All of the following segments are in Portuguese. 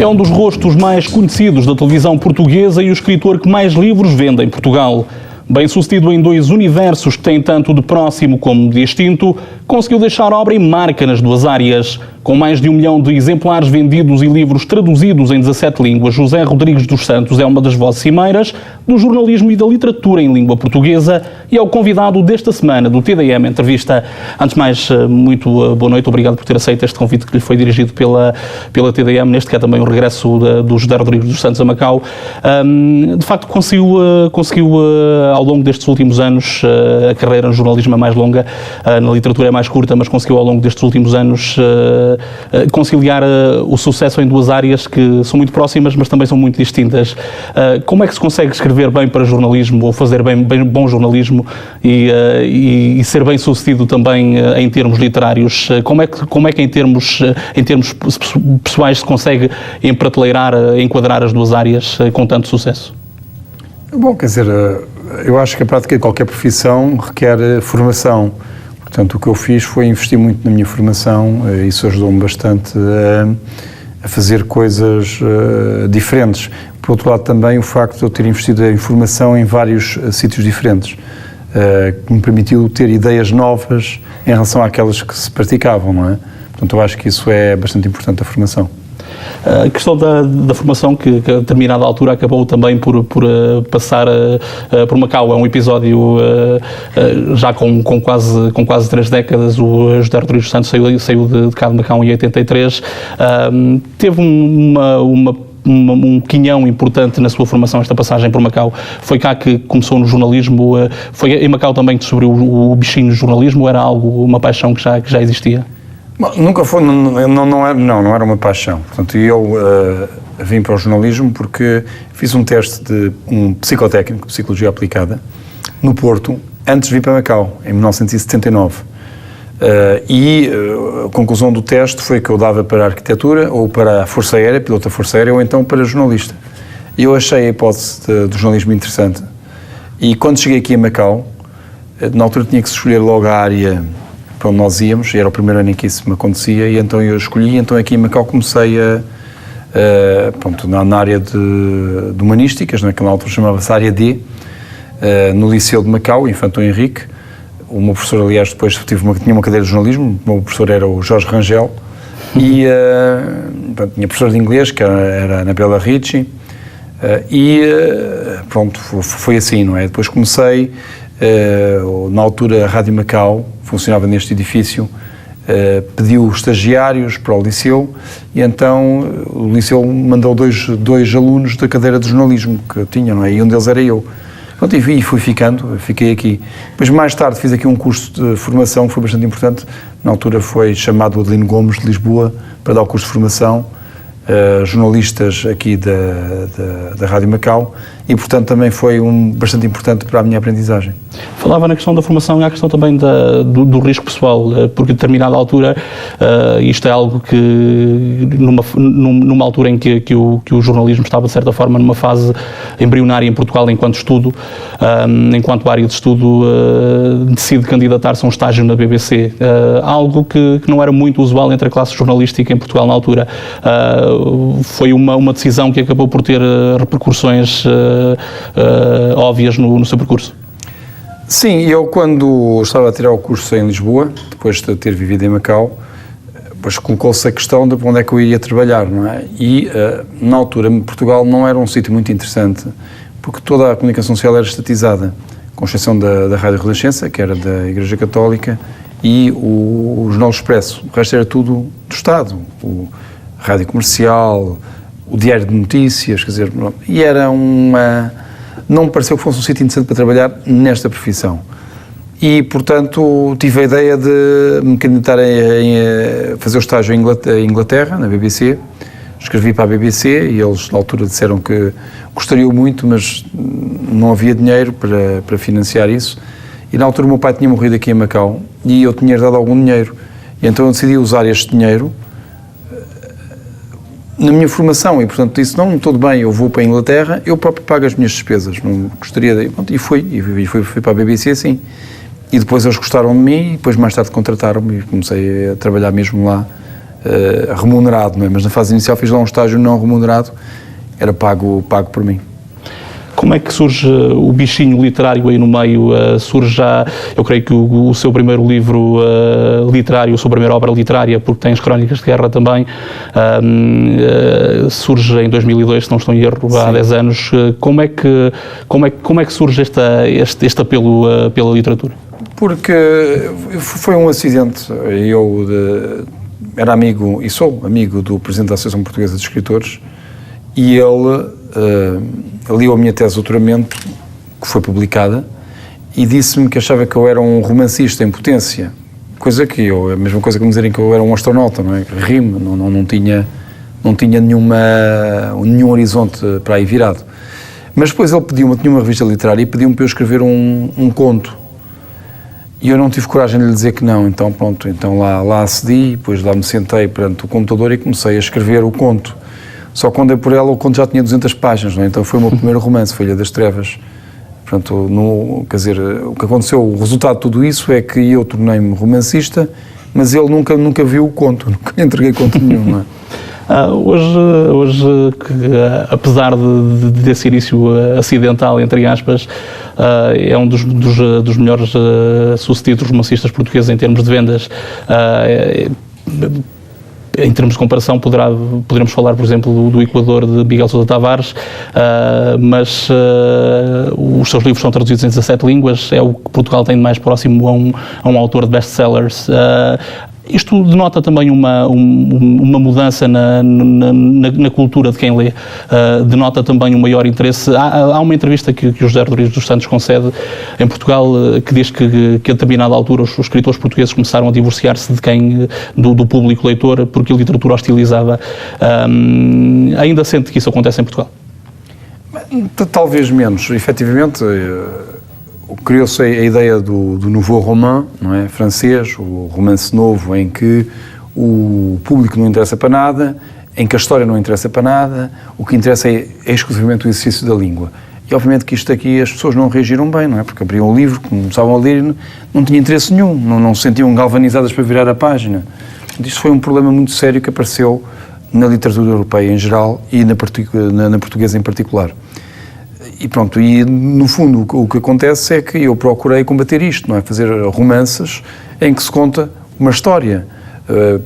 É um dos rostos mais conhecidos da televisão portuguesa e o escritor que mais livros vende em Portugal. Bem-sucedido em dois universos que têm tanto de próximo como de distinto, conseguiu deixar obra e marca nas duas áreas. Com mais de 1 milhão de exemplares vendidos e livros traduzidos em 17 línguas, José Rodrigues dos Santos é uma das vozes cimeiras do jornalismo e da literatura em língua portuguesa e é o convidado desta semana do TDM Entrevista. Antes de mais, muito boa noite, obrigado por ter aceito este convite que lhe foi dirigido pela TDM, neste que é também o regresso do José Rodrigues dos Santos a Macau. De facto, conseguiu ao longo destes últimos anos, a carreira no jornalismo é mais longa, na literatura é mais curta, mas conseguiu ao longo destes últimos anos conciliar o sucesso em duas áreas que são muito próximas, mas também são muito distintas. Como é que se consegue escrever bem para jornalismo, ou fazer bem bom jornalismo e ser bem sucedido também em termos literários? Como é que em termos pessoais se consegue emprateleirar, enquadrar as duas áreas com tanto sucesso? Bom, quer dizer, eu acho que a prática de qualquer profissão requer formação. Portanto, o que eu fiz foi investir muito na minha formação, isso ajudou-me bastante a fazer coisas diferentes. Por outro lado, também o facto de eu ter investido em formação em vários sítios diferentes, que me permitiu ter ideias novas em relação àquelas que se praticavam, não é? Portanto, eu acho que isso é bastante importante, a formação. A questão da formação, que a determinada altura acabou também por passar por Macau, é um episódio já com quase 3 décadas. O José Rodrigues dos Santos saiu de cá de Macau em 83, teve um quinhão importante na sua formação, esta passagem por Macau. Foi cá que começou no jornalismo, foi em Macau também que descobriu o bichinho do jornalismo, ou era uma paixão que já existia? Nunca foi, não era uma paixão. Portanto, eu vim para o jornalismo porque fiz um teste de um psicotécnico, Psicologia Aplicada, no Porto, antes de vir para Macau, em 1979. A conclusão do teste foi que eu dava para a arquitetura, ou para a Força Aérea, piloto da Força Aérea, ou então para jornalista. E eu achei a hipótese do jornalismo interessante. E quando cheguei aqui a Macau, na altura tinha que se escolher logo a área para onde nós íamos, e era o primeiro ano em que isso me acontecia, e então eu escolhi. Então aqui em Macau comecei na área de humanísticas, naquela altura chamava-se área D, no Liceu de Macau, Infante Dom Henrique. O meu professor, aliás, depois tinha uma cadeira de jornalismo, o meu professor era o Jorge Rangel, e tinha professor de inglês, que era a Anabela Ricci, foi assim, não é? Depois comecei, na altura a Rádio Macau funcionava neste edifício, pediu estagiários para o Liceu, e então o Liceu mandou dois alunos da cadeira de jornalismo que eu tinha, não é? E um deles era eu. Pronto, e fiquei aqui. Depois, mais tarde, fiz aqui um curso de formação que foi bastante importante. Na altura foi chamado Adelino Gomes de Lisboa para dar o curso de formação, jornalistas aqui da Rádio Macau, e portanto também foi bastante importante para a minha aprendizagem. Falava na questão da formação e há a questão também do risco pessoal, porque a determinada altura, isto é algo que numa altura em que o jornalismo estava de certa forma numa fase embrionária em Portugal enquanto estudo, enquanto área de estudo, decide candidatar-se a um estágio na BBC, algo que não era muito usual entre a classe jornalística em Portugal na altura. Foi uma decisão que acabou por ter repercussões óbvias no seu percurso. Sim, eu quando estava a tirar o curso em Lisboa, depois de ter vivido em Macau, depois colocou-se a questão de onde é que eu iria trabalhar, não é? E na altura Portugal não era um sítio muito interessante, porque toda a comunicação social era estatizada, com exceção da Rádio Renascença, que era da Igreja Católica, e o Jornal Expresso. O resto era tudo do Estado, a Rádio Comercial, o Diário de Notícias, quer dizer, e era não me pareceu que fosse um sítio interessante para trabalhar nesta profissão. E, portanto, tive a ideia de me candidatar a fazer o estágio em Inglaterra, na BBC. Escrevi para a BBC e eles, na altura, disseram que gostariam muito, mas não havia dinheiro para financiar isso. E, na altura, o meu pai tinha morrido aqui em Macau e eu tinha herdado algum dinheiro. E então eu decidi usar este dinheiro na minha formação e, portanto, disse, não, tudo bem, eu vou para a Inglaterra, eu próprio pago as minhas despesas, não gostaria de... E fui para a BBC, assim. E depois eles gostaram de mim e depois mais tarde contrataram-me e comecei a trabalhar mesmo lá remunerado, não é? Mas na fase inicial fiz lá um estágio não remunerado, era pago por mim. Como é que surge o bichinho literário aí no meio? Surge já, eu creio que o seu primeiro livro literário, a sua primeira obra literária, porque tem as Crónicas de Guerra também, surge em 2002, se não estou em erro, há 10 anos. Como é que surge este apelo pela literatura? Porque foi um acidente. Eu era amigo, e sou amigo, do Presidente da Associação Portuguesa de Escritores, e ele leu a minha tese de doutoramento, que foi publicada, e disse-me que achava que eu era um romancista em potência, coisa que a mesma coisa que me dizerem que eu era um astronauta, não é? Rime, não tinha nenhum horizonte para aí virado. Mas depois ele tinha uma revista literária e pediu-me para eu escrever um conto. E eu não tive coragem de lhe dizer que não, então pronto, lá acedi, depois lá me sentei perante o computador e comecei a escrever o conto. Só quando é por ela o conto já tinha 200 páginas, não é? Então foi o meu primeiro romance, Ilha das Trevas. Portanto, quer dizer, o que aconteceu, o resultado de tudo isso é que eu tornei-me romancista, mas ele nunca viu o conto, nunca entreguei conto nenhum, não é? Hoje apesar desse início acidental, entre aspas, é um dos melhores sucedidos romancistas portugueses em termos de vendas. Em termos de comparação, poderemos falar, por exemplo, do Equador, de Miguel Sousa Tavares, mas os seus livros são traduzidos em 17 línguas, é o que Portugal tem de mais próximo a um autor de best-sellers. Isto denota também uma mudança na cultura de quem lê, denota também um maior interesse. Há uma entrevista que o José Rodrigues dos Santos concede em Portugal, que diz que a determinada altura os escritores portugueses começaram a divorciar-se do público leitor porque a literatura hostilizava. Ainda sente que isso acontece em Portugal? Talvez menos. Efetivamente, criou-se a ideia do nouveau roman, não é? Francês, o romance novo, em que o público não interessa para nada, em que a história não interessa para nada, o que interessa é exclusivamente o exercício da língua. E obviamente que isto aqui as pessoas não reagiram bem, não é? Porque abriam o livro, começavam a ler e não tinha interesse nenhum, não se sentiam galvanizadas para virar a página. Isto foi um problema muito sério que apareceu na literatura europeia em geral e na portuguesa em particular. E pronto, e no fundo o que acontece é que eu procurei combater isto, não é? Fazer romances em que se conta uma história.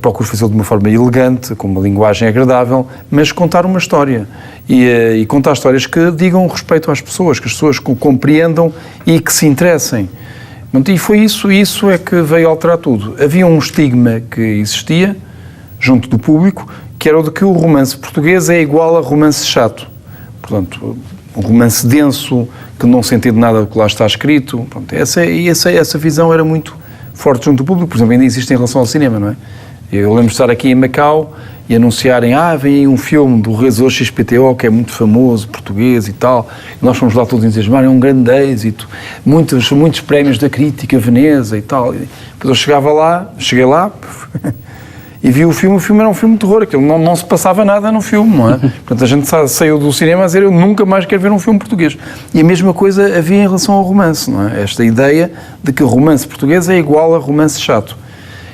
Procuro fazê-lo de uma forma elegante, com uma linguagem agradável, mas contar uma história. E contar histórias que digam respeito às pessoas, que as pessoas compreendam e que se interessem. E foi isso é que veio alterar tudo. Havia um estigma que existia junto do público, que era o de que o romance português é igual a romance chato. Portanto, um romance denso, que não se entende nada do que lá está escrito. Pronto, essa visão era muito forte junto do público. Por exemplo, ainda existe em relação ao cinema, não é? Eu lembro de estar aqui em Macau e anunciarem, vem aí um filme do realizador XPTO, que é muito famoso, português e tal. E nós fomos lá todos entusiasmados, é um grande êxito, muitos prémios da crítica, Veneza e tal. E depois eu cheguei lá e vi o filme era um filme de terror, aquilo não se passava nada no filme, não é? Portanto, a gente saiu do cinema a dizer, eu nunca mais quero ver um filme português. E a mesma coisa havia em relação ao romance, não é? Esta ideia de que o romance português é igual a romance chato.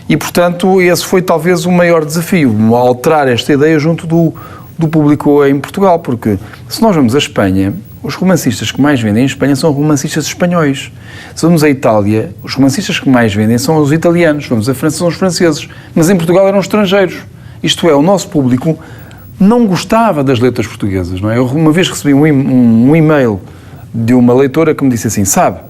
E, portanto, esse foi talvez o maior desafio, alterar esta ideia junto do público em Portugal, porque se nós vamos à Espanha, os romancistas que mais vendem em Espanha são romancistas espanhóis. Se vamos à Itália, os romancistas que mais vendem são os italianos. Vamos à França, são os franceses. Mas em Portugal eram estrangeiros. Isto é, o nosso público não gostava das letras portuguesas, não é? Eu uma vez recebi um e-mail de uma leitora que me disse assim, sabe,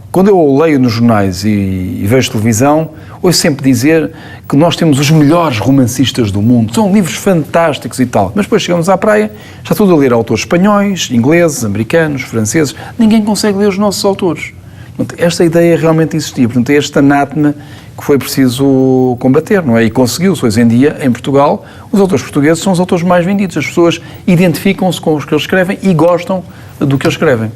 quando eu leio nos jornais e vejo televisão, ouço sempre dizer que nós temos os melhores romancistas do mundo, são livros fantásticos e tal, mas depois chegamos à praia, está tudo a ler autores espanhóis, ingleses, americanos, franceses, ninguém consegue ler os nossos autores. Portanto, esta ideia realmente existia, portanto é este anátema que foi preciso combater, não é? E conseguiu-se. Hoje em dia, em Portugal, os autores portugueses são os autores mais vendidos, as pessoas identificam-se com os que eles escrevem e gostam do que eles escrevem.